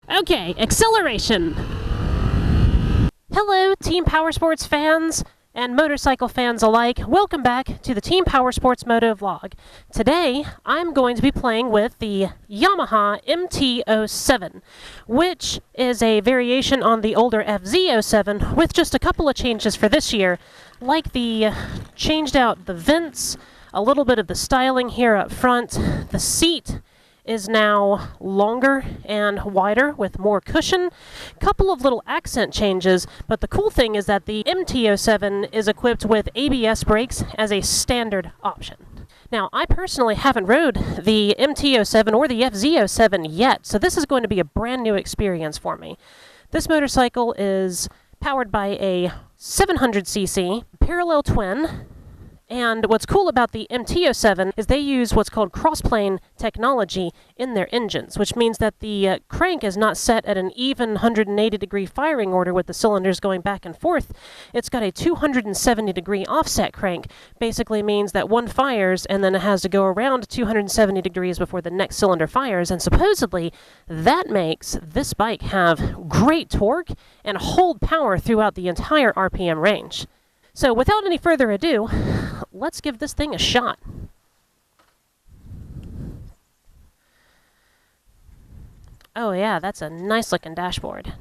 Okay, acceleration! Hello, Team Powersports fans and motorcycle fans alike. Welcome back to the Team Powersports MotoVlog. Today, I'm going to be playing with the Yamaha MT-07, which is a variation on the older FZ-07 with just a couple of changes for this year, like the changed out the vents, a little bit of the styling here up front. The seat is now longer and wider with more cushion. Couple of little accent changes, but the cool thing is that the MT-07 is equipped with ABS brakes as a standard option. Now, I personally haven't rode the MT-07 or the FZ-07 yet, so this is going to be a brand new experience for me. This motorcycle is powered by a 700cc parallel twin. And what's cool about the MT-07 is they use what's called crossplane technology in their engines, which means that the crank is not set at an even 180-degree firing order with the cylinders going back and forth. It's got a 270-degree offset crank. Basically means that one fires and then it has to go around 270 degrees before the next cylinder fires, and supposedly that makes this bike have great torque and hold power throughout the entire RPM range. So without any further ado, let's give this thing a shot. Oh yeah, that's a nice looking dashboard.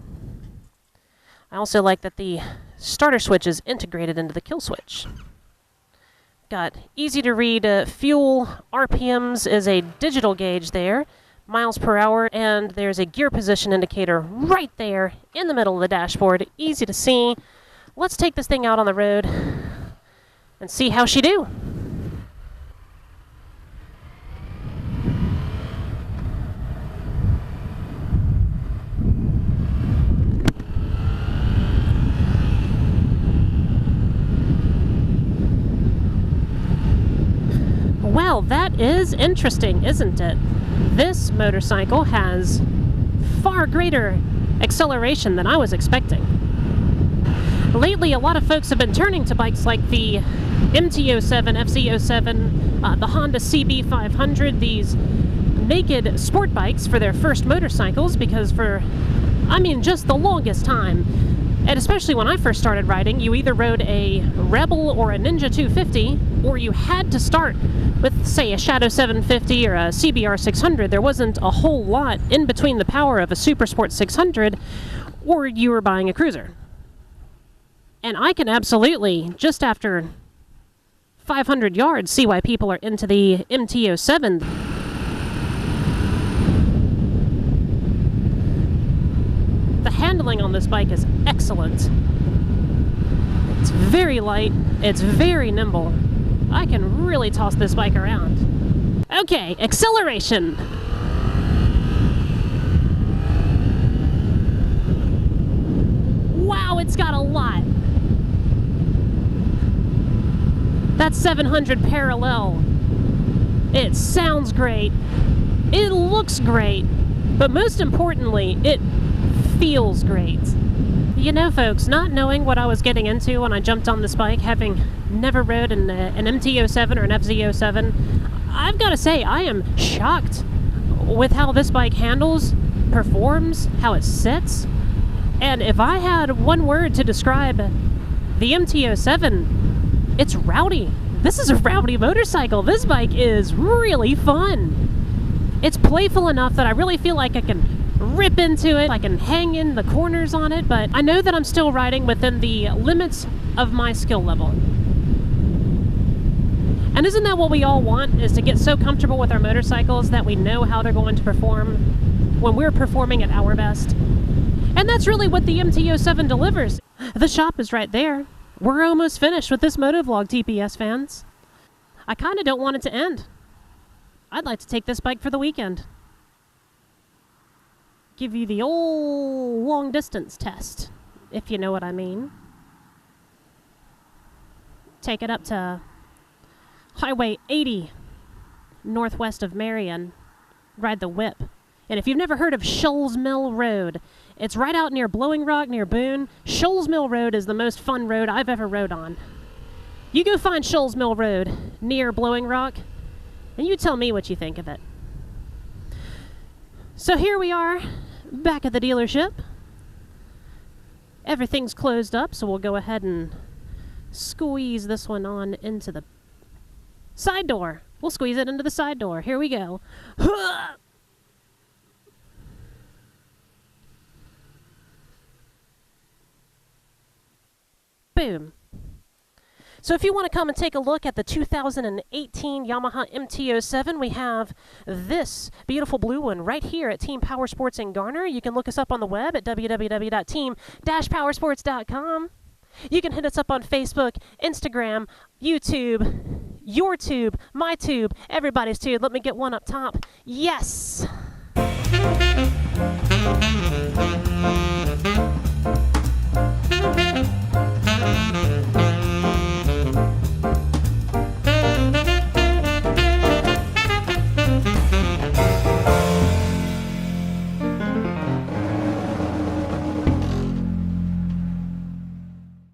I also like that the starter switch is integrated into the kill switch. Got easy to read fuel, RPMs is a digital gauge there, miles per hour, and there's a gear position indicator right there in the middle of the dashboard, easy to see. Let's take this thing out on the road and see how she do. Well, that is interesting, isn't it? This motorcycle has far greater acceleration than I was expecting. Lately, a lot of folks have been turning to bikes like the MT-07, FZ-07, the Honda CB500, these naked sport bikes for their first motorcycles, because for, just the longest time, and especially when I first started riding, you either rode a Rebel or a Ninja 250, or you had to start with, say, a Shadow 750 or a CBR 600. There wasn't a whole lot in between the power of a Super Sport 600, or you were buying a cruiser. And I can absolutely, just after 500 yards, see why people are into the MT-07. The handling on this bike is excellent. It's very light, it's very nimble. I can really toss this bike around. Okay, acceleration. Wow, it's got a lot. That's 700 parallel. It sounds great. It looks great. But most importantly, it feels great. You know, folks, not knowing what I was getting into when I jumped on this bike, having never rode an MT-07 or an FZ-07, I've got to say, I am shocked with how this bike handles, performs, how it sits. And if I had one word to describe the MT-07, it's rowdy. This is a rowdy motorcycle. This bike is really fun. It's playful enough that I really feel like I can rip into it. I can hang in the corners on it, but I know that I'm still riding within the limits of my skill level. And isn't that what we all want, is to get so comfortable with our motorcycles that we know how they're going to perform when we're performing at our best? And that's really what the MT-07 delivers. The shop is right there. We're almost finished with this MotoVlog, TPS fans. I kind of don't want it to end. I'd like to take this bike for the weekend. Give you the old long distance test, if you know what I mean. Take it up to Highway 80, northwest of Marion. Ride the whip. And if you've never heard of Shoals Mill Road, it's right out near Blowing Rock, near Boone. Shoals Mill Road is the most fun road I've ever rode on. You go find Shoals Mill Road near Blowing Rock, and you tell me what you think of it. So here we are, Back at the dealership. Everything's closed up, so we'll go ahead and squeeze this one on into the side door. We'll squeeze it into the side door. Here we go. Boom. So if you want to come and take a look at the 2018 Yamaha MT-07, we have this beautiful blue one right here at Team Powersports in Garner. You can look us up on the web at www.team-powersports.com. You can hit us up on Facebook, Instagram, YouTube, your tube, my tube, everybody's tube. Let me get one up top. Yes!